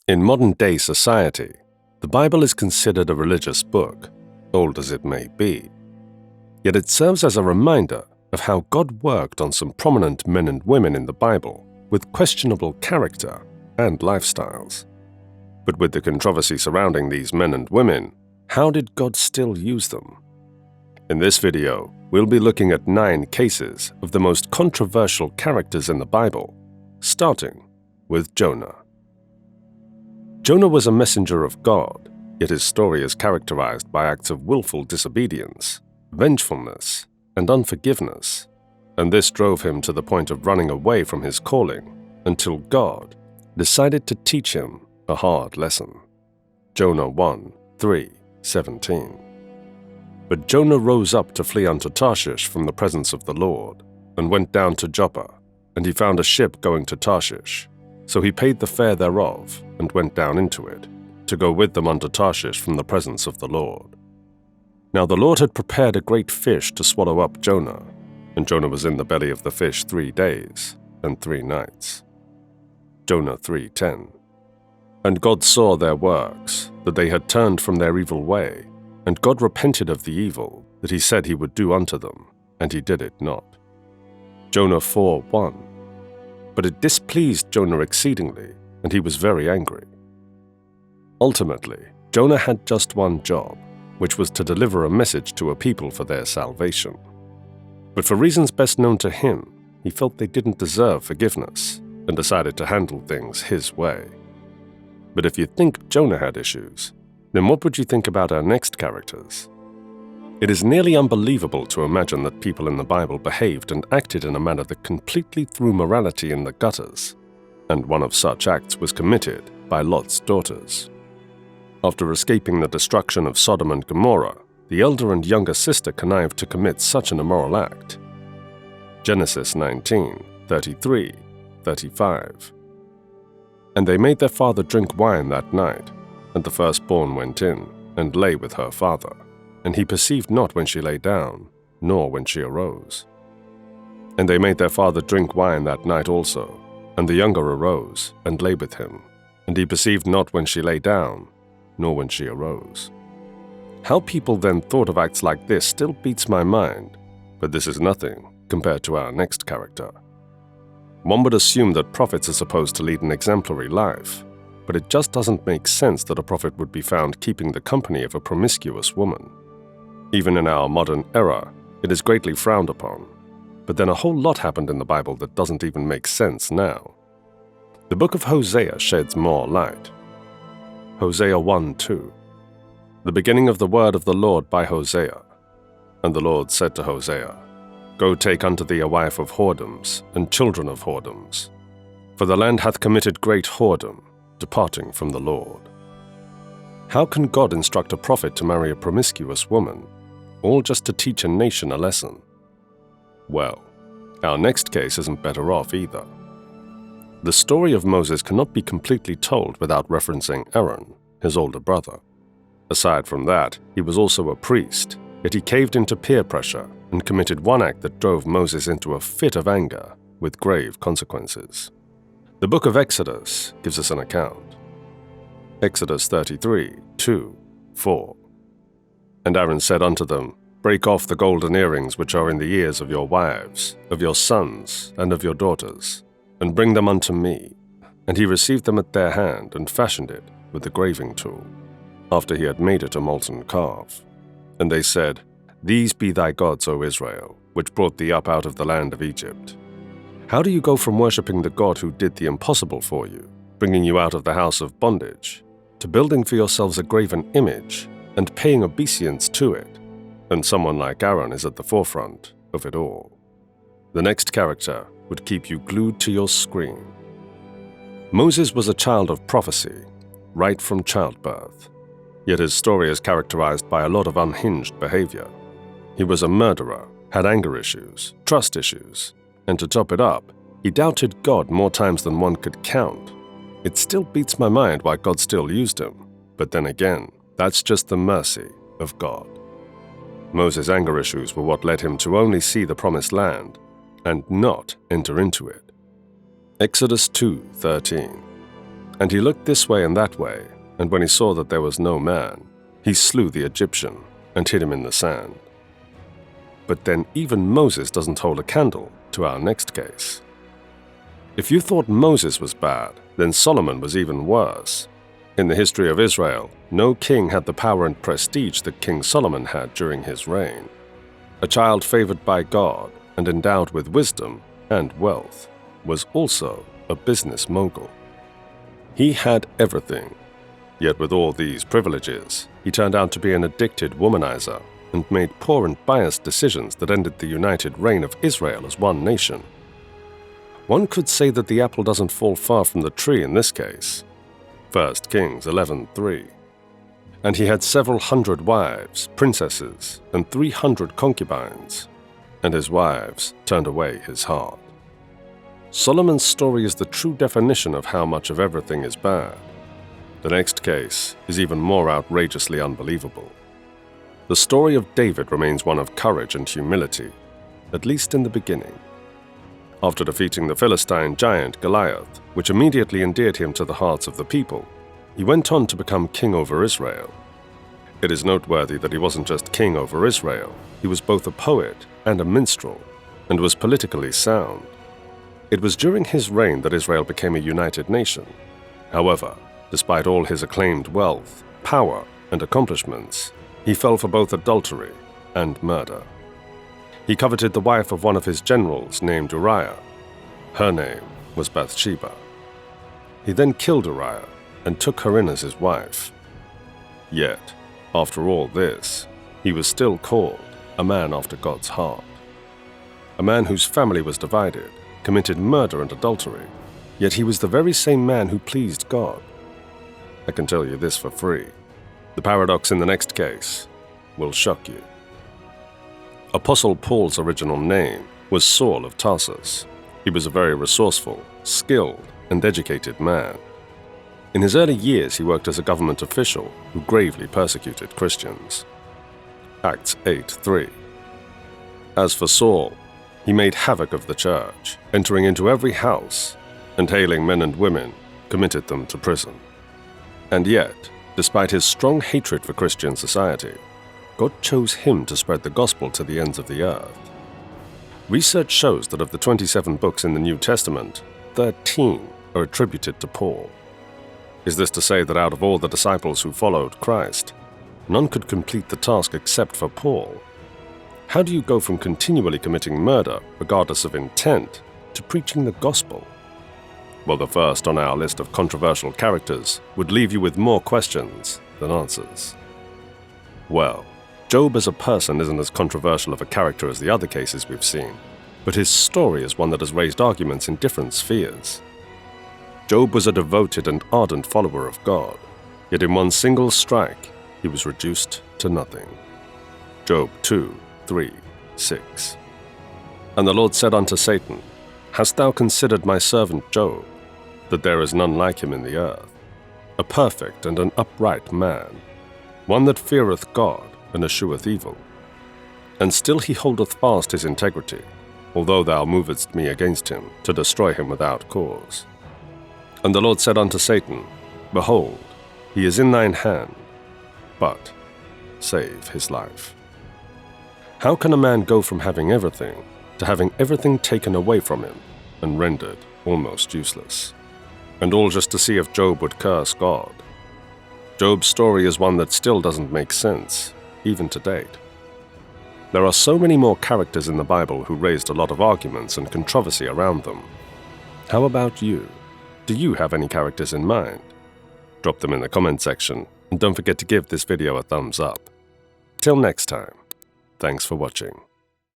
In modern-day society, the Bible is considered a religious book, old as it may be. Yet it serves as a reminder of how God worked on some prominent men and women in the Bible with questionable character and lifestyles. But with the controversy surrounding these men and women, how did God still use them? In this video, we'll be looking at 9 cases of the most controversial characters in the Bible, starting with Jonah. Jonah was a messenger of God, yet his story is characterized by acts of willful disobedience, vengefulness, and unforgiveness, and this drove him to the point of running away from his calling until God decided to teach him a hard lesson. Jonah 1:3-17. But Jonah rose up to flee unto Tarshish from the presence of the Lord, and went down to Joppa, and he found a ship going to Tarshish. So he paid the fare thereof, and went down into it, to go with them unto Tarshish from the presence of the Lord. Now the Lord had prepared a great fish to swallow up Jonah, and Jonah was in the belly of the fish 3 days and 3 nights. Jonah 3:10. And God saw their works, that they had turned from their evil way, and God repented of the evil that he said he would do unto them, and he did it not. Jonah 4:1. But it displeased Jonah exceedingly, and he was very angry. Ultimately, Jonah had just one job, which was to deliver a message to a people for their salvation. But for reasons best known to him, he felt they didn't deserve forgiveness, and decided to handle things his way. But if you think Jonah had issues, then what would you think about our next characters? It is nearly unbelievable to imagine that people in the Bible behaved and acted in a manner that completely threw morality in the gutters, and one of such acts was committed by Lot's daughters. After escaping the destruction of Sodom and Gomorrah, the elder and younger sister connived to commit such an immoral act. Genesis 19:33-35. And they made their father drink wine that night, and the firstborn went in, and lay with her father. And he perceived not when she lay down, nor when she arose. And they made their father drink wine that night also, and the younger arose, and lay with him. And he perceived not when she lay down, nor when she arose. How people then thought of acts like this still beats my mind, but this is nothing compared to our next character. One would assume that prophets are supposed to lead an exemplary life, but it just doesn't make sense that a prophet would be found keeping the company of a promiscuous woman. Even in our modern era, it is greatly frowned upon, but then a whole lot happened in the Bible that doesn't even make sense now. The book of Hosea sheds more light. Hosea 1:2. The beginning of the word of the Lord by Hosea. And the Lord said to Hosea, Go take unto thee a wife of whoredoms, and children of whoredoms. For the land hath committed great whoredom, departing from the Lord. How can God instruct a prophet to marry a promiscuous woman, all just to teach a nation a lesson? Well, our next case isn't better off either. The story of Moses cannot be completely told without referencing Aaron, his older brother. Aside from that, he was also a priest, yet he caved into peer pressure and committed one act that drove Moses into a fit of anger with grave consequences. The book of Exodus gives us an account. Exodus 33:2-4. And Aaron said unto them, Break off the golden earrings which are in the ears of your wives, of your sons, and of your daughters, and bring them unto me. And he received them at their hand, and fashioned it with the graving tool, after he had made it a molten calf. And they said, These be thy gods, O Israel, which brought thee up out of the land of Egypt. How do you go from worshipping the God who did the impossible for you, bringing you out of the house of bondage, to building for yourselves a graven image, and paying obeisance to it? And someone like Aaron is at the forefront of it all. The next character would keep you glued to your screen. Moses was a child of prophecy, right from childbirth. Yet his story is characterized by a lot of unhinged behavior. He was a murderer, had anger issues, trust issues, and to top it up, he doubted God more times than one could count. It still beats my mind why God still used him, but then again, that's just the mercy of God. Moses' anger issues were what led him to only see the promised land and not enter into it. Exodus 2:13. And he looked this way and that way, and when he saw that there was no man, he slew the Egyptian and hid him in the sand. But then even Moses doesn't hold a candle to our next case. If you thought Moses was bad, then Solomon was even worse. In the history of Israel, no king had the power and prestige that King Solomon had during his reign. A child favored by God and endowed with wisdom and wealth was also a business mogul. He had everything, yet with all these privileges, he turned out to be an addicted womanizer and made poor and biased decisions that ended the united reign of Israel as one nation. One could say that the apple doesn't fall far from the tree in this case. 1 Kings 11:3. And he had several hundred wives, princesses, and 300 concubines, and his wives turned away his heart. Solomon's story is the true definition of how much of everything is bad. The next case is even more outrageously unbelievable. The story of David remains one of courage and humility, at least in the beginning. After defeating the Philistine giant Goliath, which immediately endeared him to the hearts of the people, he went on to become king over Israel. It is noteworthy that he wasn't just king over Israel, he was both a poet and a minstrel, and was politically sound. It was during his reign that Israel became a united nation. However, despite all his acclaimed wealth, power, and accomplishments, he fell for both adultery and murder. He coveted the wife of one of his generals named Uriah. Her name was Bathsheba. He then killed Uriah and took her in as his wife. Yet, after all this, he was still called a man after God's heart. A man whose family was divided, committed murder and adultery, yet he was the very same man who pleased God. I can tell you this for free. The paradox in the next case will shock you. Apostle Paul's original name was Saul of Tarsus. He was a very resourceful, skilled, and educated man. In his early years, he worked as a government official who gravely persecuted Christians. Acts 8:3. As for Saul, he made havoc of the church, entering into every house, and hailing men and women, committed them to prison. And yet, despite his strong hatred for Christian society, God chose him to spread the gospel to the ends of the earth. Research shows that of the 27 books in the New Testament, 13 are attributed to Paul. Is this to say that out of all the disciples who followed Christ, none could complete the task except for Paul? How do you go from continually committing murder, regardless of intent, to preaching the gospel? Well, the first on our list of controversial characters would leave you with more questions than answers. Well, Job as a person isn't as controversial of a character as the other cases we've seen, but his story is one that has raised arguments in different spheres. Job was a devoted and ardent follower of God, yet in one single strike, he was reduced to nothing. Job 2:3-6. And the Lord said unto Satan, Hast thou considered my servant Job, that there is none like him in the earth, a perfect and an upright man, one that feareth God and escheweth evil? And still he holdeth fast his integrity, although thou movedst me against him, to destroy him without cause. And the Lord said unto Satan, Behold, he is in thine hand, but save his life. How can a man go from having everything to having everything taken away from him and rendered almost useless? And all just to see if Job would curse God. Job's story is one that still doesn't make sense, even to date. There are so many more characters in the Bible who raised a lot of arguments and controversy around them. How about you? Do you have any characters in mind? Drop them in the comment section, and don't forget to give this video a thumbs up. Till next time, thanks for watching.